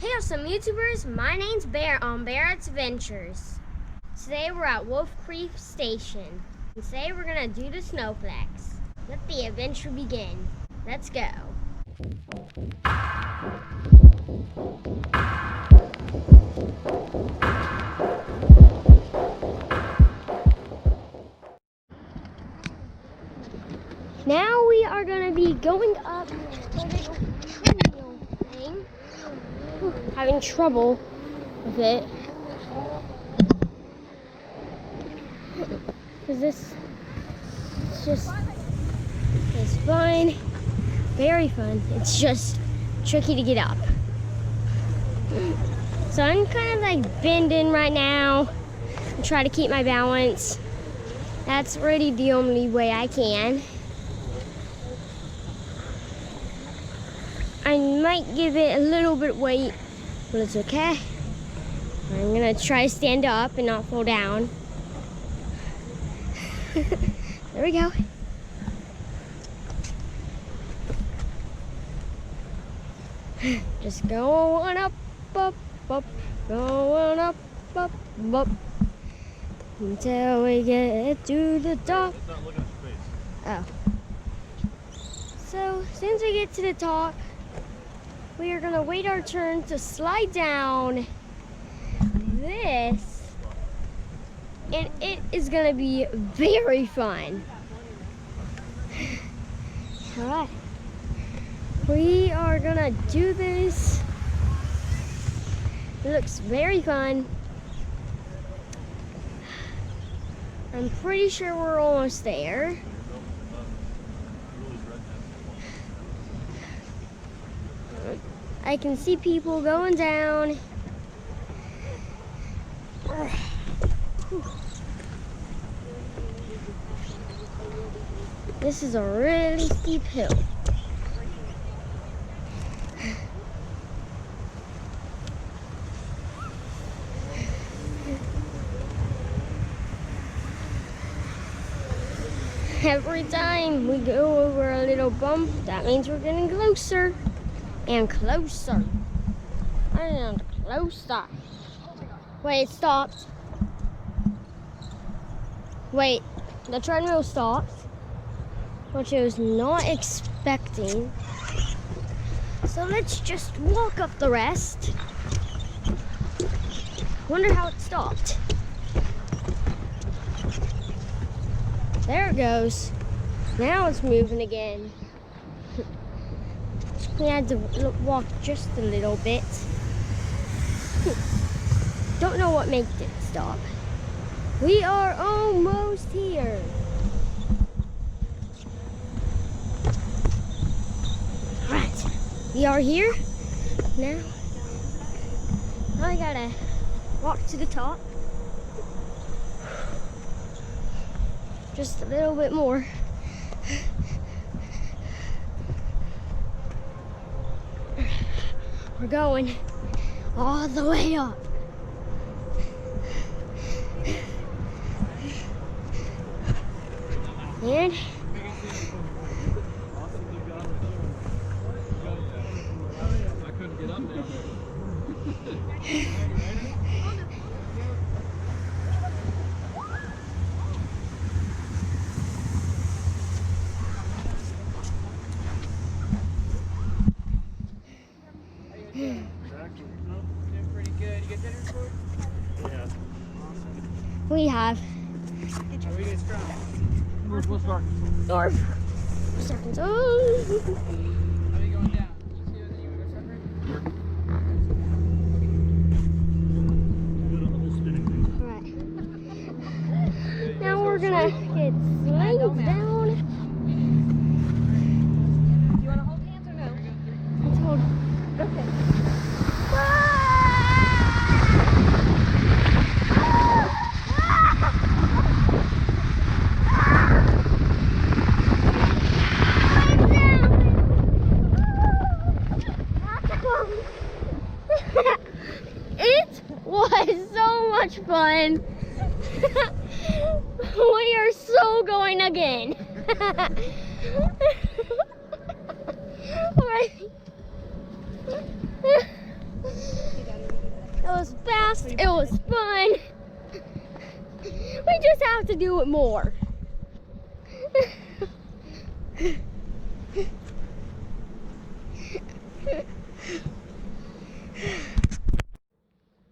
Hey, awesome YouTubers, my name's Barrett on Barrett's Adventures. Today we're at Wolfe Creek Station. And today we're gonna do the Snowflex. Let the adventure begin. Let's go. Now we are gonna be going up a little treadmill thing. Having trouble with it because this just is fun, very fun. It's just tricky to get up. So I'm kind of like bending right now and try to keep my balance. That's really the only way I can. I might give it a little bit of weight, but it's okay. I'm gonna try to stand up and not fall down. There we go. Just going up, up, up, going up, up, up, until we get to the top. Oh. So, as soon as we get to the top, we are gonna wait our turn to slide down this, and it is gonna be very fun. All right, we are gonna do this. It looks very fun. I'm pretty sure we're almost there. I can see people going down. This is a really steep hill. Every time we go over a little bump, that means we're getting closer. And closer. And closer. Wait, it stopped. Wait, the treadmill stopped, which I was not expecting. So let's just walk up the rest. Wonder how it stopped. There it goes. Now it's moving again. We had to walk just a little bit. Don't know what made it stop. We are almost here. All right, we are here. Now I gotta walk to the top. Just a little bit more. We're going all the way up. And I couldn't get up there. Pretty good. You get dinner for? Yeah. we have Are we getting strong? We'll start. North. Arkansas. How are you going down? You see you want to go separate? Right. Now we're gonna get slid down. Do you want to hold hands or no? Let's hold. Okay. It was so much fun. We are so going again. All right. was fast. It was fun. We just have to do it more.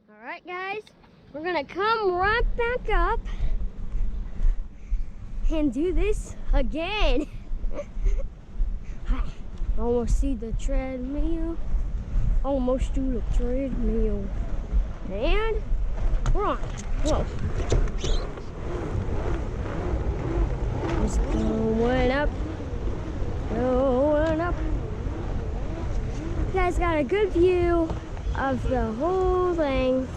All right, guys, we're gonna come right back up and do this again. Almost see the treadmill. Almost to the treadmill. And we're on. Whoa. Just going up. Going up. You guys got a good view of the whole thing.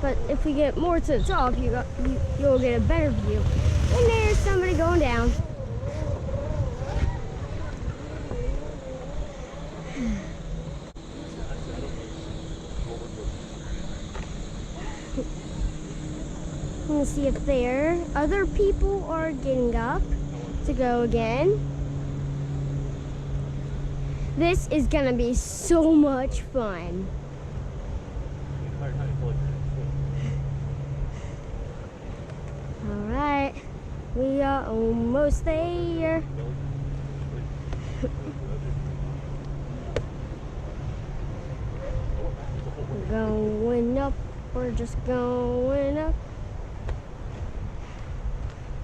But if we get more to the top, you'll get a better view. And there's somebody going down. I'm gonna see if there other people are getting up to go again. This is gonna be so much fun. All right, we are almost there. We're going up, we're just going up.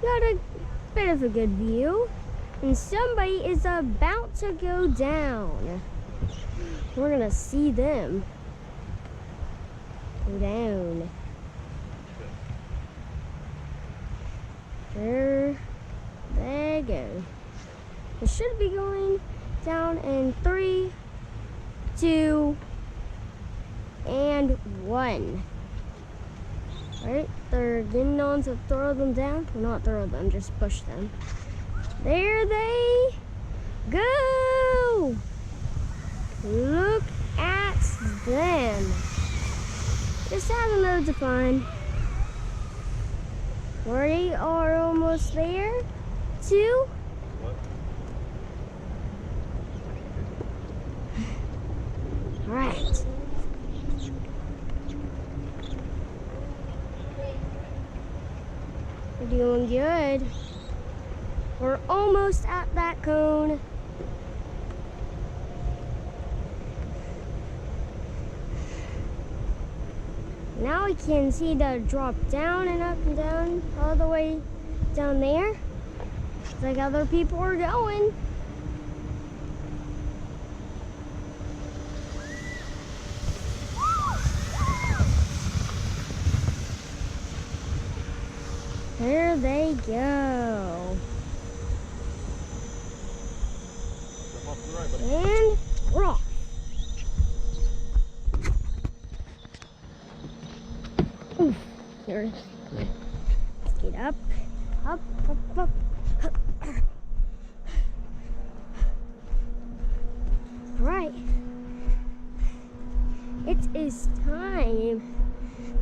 Got a bit of a good view, and somebody is about to go down. We're gonna see them go down. There they go. It should be going down in 3, 2, and 1. Alright, they're getting on to throw them down. Well, not throw them, just push them. There they go! Look at them. Just having loads of fun. We are almost there. 2. Alright. We're doing good. We're almost at that cone. Now we can see the drop down and up and down all the way down there. It's like other people are going. There they go. And we're off. Oof, there it is. Let's get up, up, up, up. All right. It is time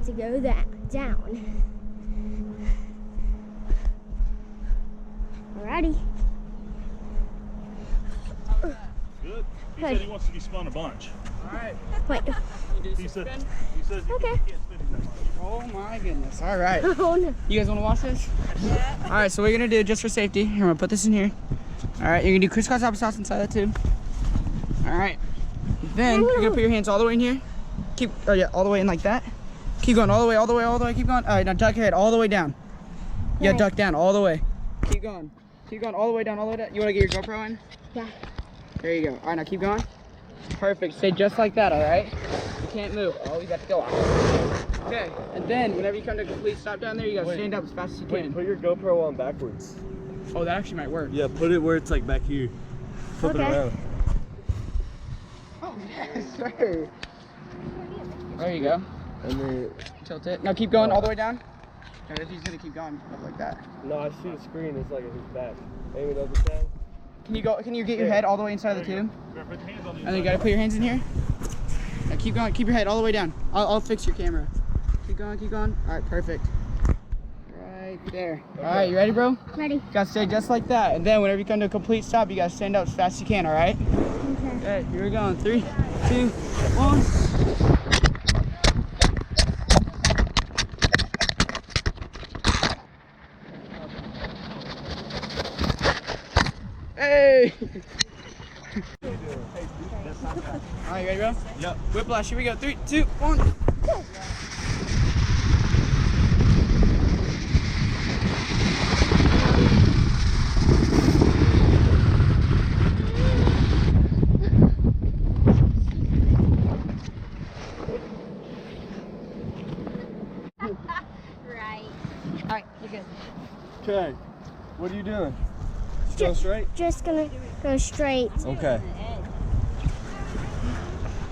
to go down. Alrighty. Good. He said he wants to be spun a bunch. Alright. Wait. He says you Okay. can't spin it that much. Oh my goodness. Alright. Oh no. You guys want to watch this? Yeah. Alright, so what we're going to do, just for safety, I'm going to put this in here. Alright, you're going to do crisscross applesauce inside that tube. Alright. Then you're going to put your hands all the way in here. All the way in like that. Keep going all the way, all the way, all the way. Keep going. Alright, now duck your head all the way down. Yeah, Right. duck down all the way. Keep going. Keep going all the way down, all the way down. You want to get your GoPro in? Yeah. There you go. Alright, now keep going. Perfect. Stay just like that, alright? You can't move. Oh, you got to go off. Okay. And then, whenever you come to a complete stop down there, you got to stand up as fast as you can. Put your GoPro on backwards. Oh, that actually might work. Yeah, put it where it's like back here. Flip it Okay. around. Oh, yes, sir. There you go. And then, Tilt it. Now keep going all the way down. Okay, he's going to keep going up like that. no, I see the screen. It's like at his back. Aim it up his head. Can you get your head all the way inside of the tube? Put your hands on the And then you gotta put your hands in here. Now keep going, keep your head all the way down. I'll fix your camera. Keep going, keep going. All right, perfect. Right there. Okay. All right, you ready, bro? Ready. You gotta stay just like that. And then whenever you come to a complete stop, you gotta stand up as fast as you can, all right? Okay. Okay, here we go. 3, 2, 1. 3. Alright, you ready, bro? Yep. Whiplash, here we go. 3, 2, 1. Right. Alright, you're good. Okay, what are you doing? Go straight? Just gonna go straight. Okay.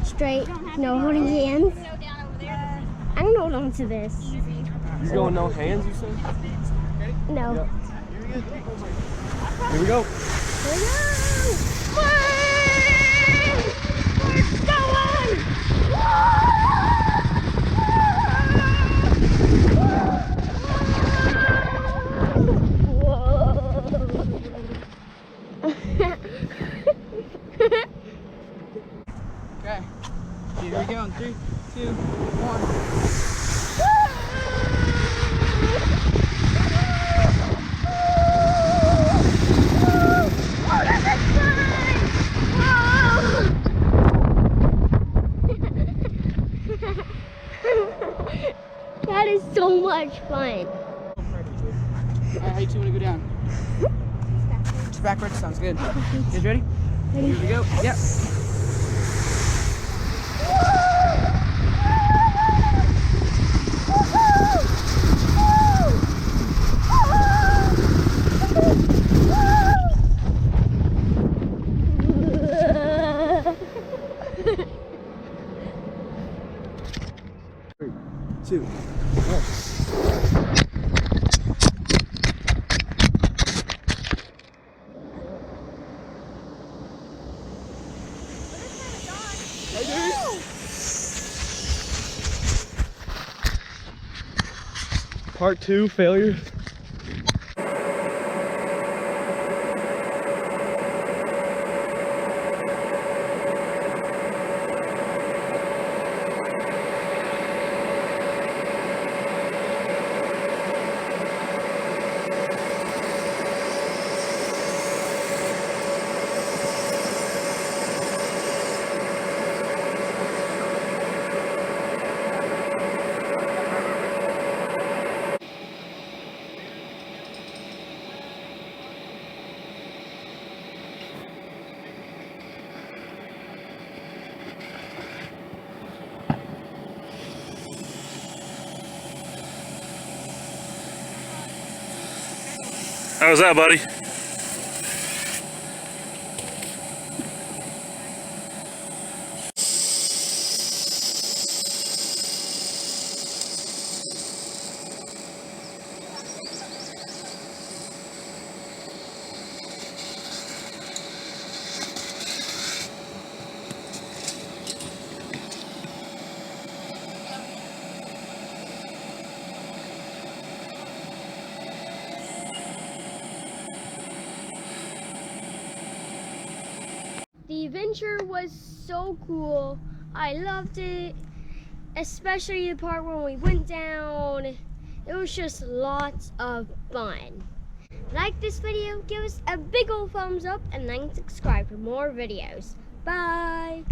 Straight. No holding hands. I can hold on to this. You going no hands, you said? No. Yep. Here we go. Here we go. We're going! Okay. Here we go. 3, 2, 1. That is so much fun. Alright, how you two want to go down? Just backwards, sounds good. You guys ready? Here we go. Yep. Two. Part 2, failure. How was that, buddy? The adventure was so cool. I loved it, especially the part when we went down. It was just lots of fun. Like this video, give us a big old thumbs up, and then subscribe for more videos. Bye!